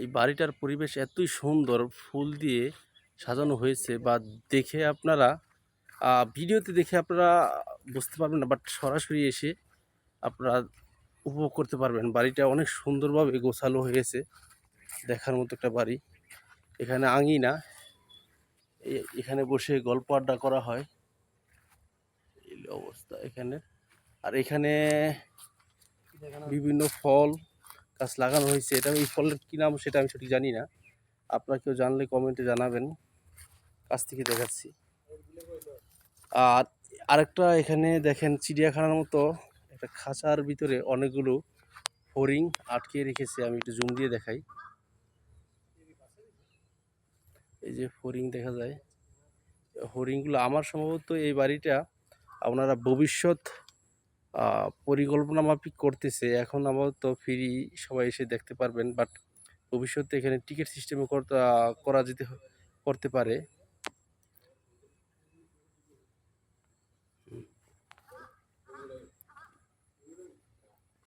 এই বাড়িটার পরিবেশ এতই সুন্দর, ফুল দিয়ে সাজানো হয়েছে, বা দেখে আপনারা ভিডিওতে দেখে আপনারা বুঝতে পারবেন না, বাট সরাসরি এসে আপনারা উপভোগ করতে পারবেন। বাড়িটা অনেক সুন্দরভাবে গোছালো হয়েছে, দেখার মতো একটা বাড়ি। এখানে আঙিনা, এখানে বসে গল্প আড্ডা করা হয়। এই অবস্থা এখানে। আর এখানে বিভিন্ন ফল গাছ লাগানো হয়েছে। এটা এই ফলের কি নাম সেটা আমি সঠিক জানি না, আপনারা কেউ জানলে কমেন্টে জানাবেন। কাছ থেকে দেখাচ্ছি। আর আরেকটা এখানে দেখেন, চিড়িয়াখানার মতো একটা খাঁচার ভিতরে অনেকগুলো হরিণ আটকে রেখেছে। আমি একটু জুম দিয়ে দেখাই। এই যে হরিণ দেখা যায়, হরিণগুলো আমার সম্ভবত এই বাড়িটা আপনারা ভবিষ্যৎ পরিকল্পনা মাফিক করতেছে। এখন আপাতত ফ্রি, সবাই এসে দেখতে পারবেন, বাট ভবিষ্যতে এখানে টিকিট সিস্টেমে করা যেতে করতে পারে।